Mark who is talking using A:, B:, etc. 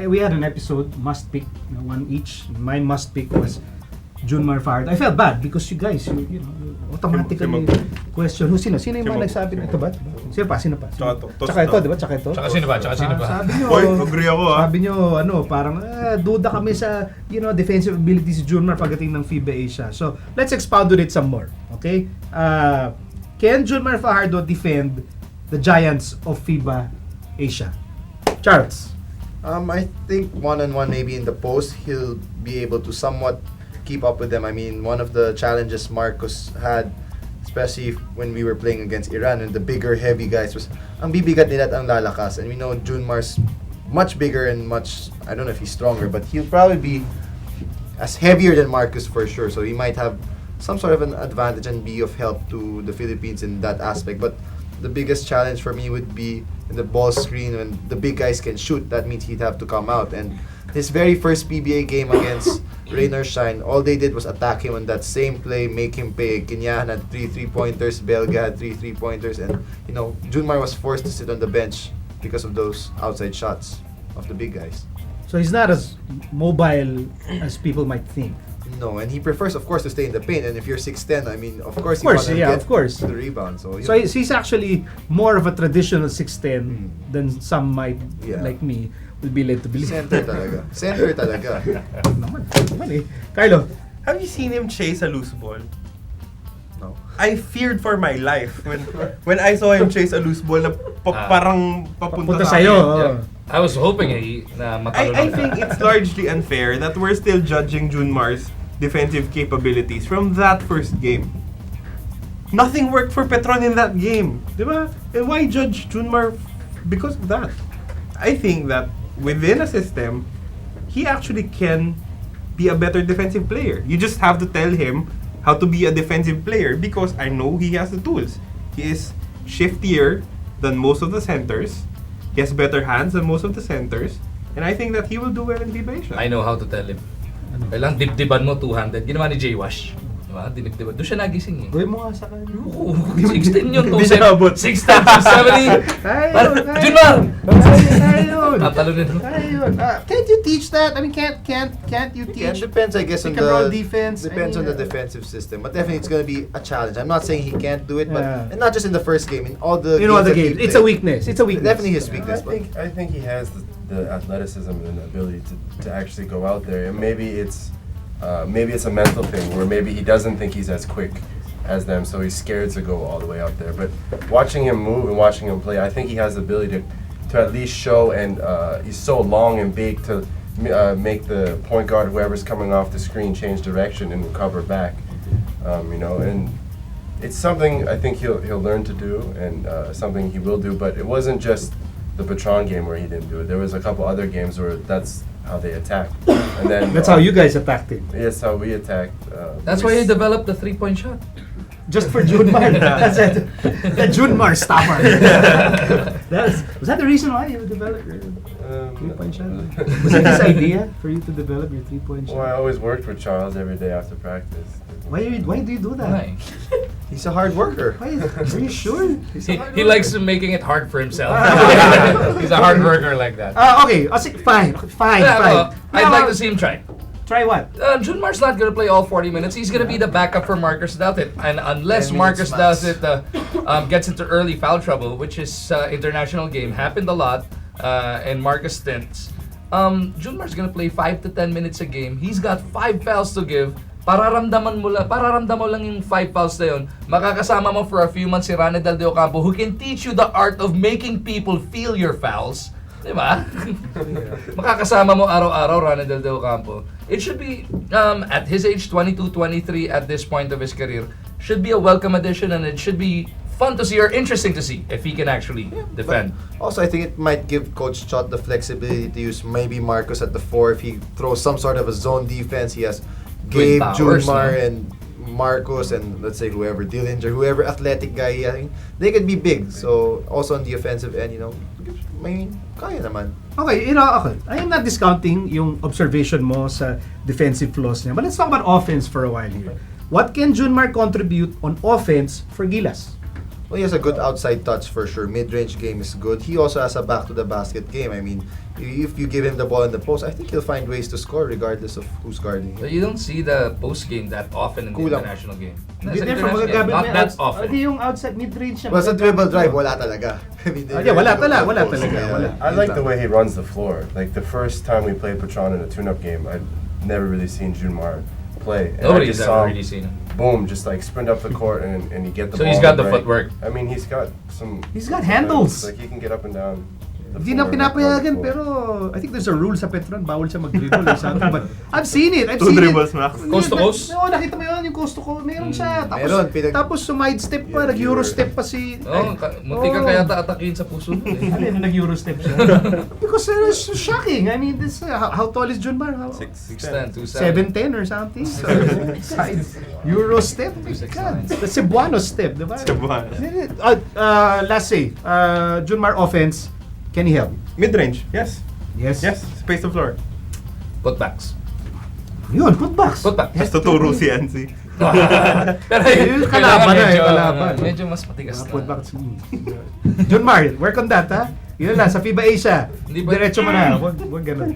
A: We had an episode, must pick, one each. My must pick was June Mar Fajardo. I felt bad because you guys, you know, automatically question, sino yung mga nagsabi na ito ba? Sino pa? Tsaka ito, di ba? Tsaka sino ba? Sabi nyo,
B: agree ako
A: Sabi nyo, parang, duda kami sa, defensive abilities si June Mar pagdating ng FIBA-Asia. So, let's expound on it some more. Okay? Can June Mar Fajardo defend the giants of FIBA-Asia? Charles?
C: I think one-on-one, maybe in the post, he'll be able to somewhat keep up with them. I mean, one of the challenges Marcos had, especially when we were playing against Iran, and the bigger, heavy guys, was ang bibigat nila at ang lalakas. And we know June Mar's much bigger and much, I don't know if he's stronger, but he'll probably be as heavier than Marcos for sure. So he might have some sort of an advantage and be of help to the Philippines in that aspect. But the biggest challenge for me would be in the ball screen when the big guys can shoot. That means he'd have to come out. And his very first PBA game against Rain or Shine, all they did was attack him on that same play, make him pay. Kinyahan had 3 3-pointers, Belga had 3 3-pointers, and June Mar was forced to sit on the bench because of those outside shots of the big guys.
A: So he's not as mobile as people might think.
C: No, and he prefers, of course, to stay in the paint. And if you're 6'10", I mean, of course, you want to get to the rebound. So
A: he's actually more of a traditional 6'10" than some might, like me, will be led to believe.
C: Center talaga.
A: Naman eh. Carlo?
B: Have you seen him chase a loose ball?
C: No.
B: I feared for my life when I saw him chase a loose ball na parang papunta sa
A: sa'yo.
B: akin.
D: I was hoping na matalo
B: I think it's largely unfair that we're still judging June Mar's defensive capabilities from that first game. Nothing worked for Petron in that game, diba? And why judge June Mar because of that? I think that within a system, he actually can be a better defensive player. You just have to tell him how to be a defensive player because I know he has the tools. He is shiftier than most of the centers. He has better hands than most of the centers. And I think that he will do well in FIBA-Asia.
D: I know how to tell him. Kailang dibdiban mo 200. Ginawa ni Jay Wash. Diba? Dinibdiban. Doon siya nagising eh.
A: Gawin mo nga sa kanya.
D: Oo. 16 yun.
B: Hindi siya abot.
D: 16 to 70. June Mar! Tatalunin mo.
A: Can't you teach that? I mean, can't you teach?
C: It depends, I guess, on
A: pick and roll
C: the
A: defense.
C: Depends on the defensive system, but definitely it's going to be a challenge. I'm not saying he can't do it, but
A: Yeah.
C: and not just in the first game, in all the
A: the
C: that he
A: games. It's a
C: played.
A: weakness. It's a weakness.
C: Definitely his weakness.
E: I think he has the athleticism and the ability to actually go out there, and maybe it's a mental thing where maybe he doesn't think he's as quick as them, so he's scared to go all the way out there. But watching him move and watching him play, I think he has the ability to at least show, and he's so long and big to make the point guard, whoever's coming off the screen, change direction and recover back. And it's something I think he'll learn to do, and something he will do. But it wasn't just the Petron game where he didn't do it. There was a couple other games where that's how they attacked, and then
A: That's how you guys attacked him.
E: Yes, how we attacked.
D: That's why he developed the 3-point shot.
A: Just for June Mar. That's it. The June Mar stopper. Was that the reason why you developed your 3-point shot? Was it his idea for you to develop your 3-point shot?
E: Well, I always worked with Charles every day after practice.
A: Why do you do that?
D: Why?
C: He's a hard worker.
A: Are you sure?
D: He likes making it hard for himself. He's a hard worker like that.
A: Okay. Fine.
D: Well, I'd like to see him try.
A: Try what?
D: June Mar's not going to play all 40 minutes. He's going to be the backup for Marcus Douthit. And unless
C: 10
D: Marcus
C: minutes max.
D: Douthit gets into early foul trouble, which is international game, happened a lot in Marcus stints, June Mar's going to play 5 to 10 minutes a game. He's got 5 fouls to give. Pararamdaman mo lang yung 5 fouls na yun. Makakasama mo for a few months si Rane Del Ocampo, who can teach you the art of making people feel your fouls. Diba? Makakasama mo araw-araw Rane Del Ocampo. It should be, at his age, 22, 23, at this point of his career, should be a welcome addition, and it should be fun to see or interesting to see if he can actually defend.
C: Also, I think it might give Coach Chot the flexibility to use maybe Marcos at the 4 if he throws some sort of a zone defense. He has Gabe, June Mar, and Marcos, and let's say whoever, Dillinger, whoever athletic guy, I think they could be big. So also on the offensive end, kaya naman.
A: Okay, okay. I am not discounting yung observation mo sa defensive flaws niya. But let's talk about offense for a while here. What can June Mar contribute on offense for Gilas?
C: Well, he has a good outside touch for sure. Mid-range game is good. He also has a back-to-the-basket game. I mean, if you give him the ball in the post, I think he'll find ways to score regardless of who's guarding
D: So
C: him.
D: you don't see the post game that often in the
C: Kulang.
D: international game.
A: Hindi
D: Sa
A: different,
D: international game,
A: magagamit
D: not
A: mo
D: that
A: yung
D: often.
A: Hindi yung outside mid-range siya.
C: Well, sa
A: magagamit
C: dribble
A: mo.
C: drive, wala talaga. I mean,
A: Yeah, wala talaga.
E: I like the way he runs the floor. Like the first time we played Patron in a tune-up game, I'd never really seen June Mar play. And I
D: Nobody's
E: just
D: ever
E: saw
D: really
E: him,
D: seen him.
E: boom, just like sprint up the court and you get the
D: So
E: ball.
D: he's got the
E: right.
D: footwork.
E: I mean, he's got some.
A: He's got
E: sometimes,
A: handles.
E: Like he can get up and down. the
A: Hindi na
E: floor,
A: pinapayagan,
E: run the
A: pero
E: floor.
A: I think there's a rule sa Petron, bawal siya mag-dribble or something. But I've seen it. I've
B: 2
A: seen
B: dribbles
A: it.
B: max.
D: Coast to coast?
A: Oo, nakita mo yun, yung coast to coast. Meron siya. Tapos,
C: Meron,
A: tapos sumide-step pa,
E: Yeah,
A: nag-Euro-step pa si...
D: Oh, munti ka kaya atakin sa puso mo.
A: Ano yun, nag-Euro-step siya? Because it's shocking. I mean, this how tall is June Mar? How,
D: 6'10", 2'7".
A: 7'10" or something? So, Euro-step? My God. The Cebuano step, di ba?
B: Cebuano.
A: Last say, June Mar offense, can he help?
B: Mid-range, yes.
A: Yes.
B: Yes, space the floor.
D: Putbacks.
A: Yun, putbacks.
D: Putbacks.
B: Has tuturo si Ansi.
D: Pero
A: Yung kalaban na,
D: medyo,
A: yung kalaban.
D: medyo mas matigas
A: Mga
D: na.
A: putbacks. June Mar, work on that, ha? Yun lang, sa FIBA-Asia.
D: Hindi ba-
A: Diretso mo na. Wag ganun.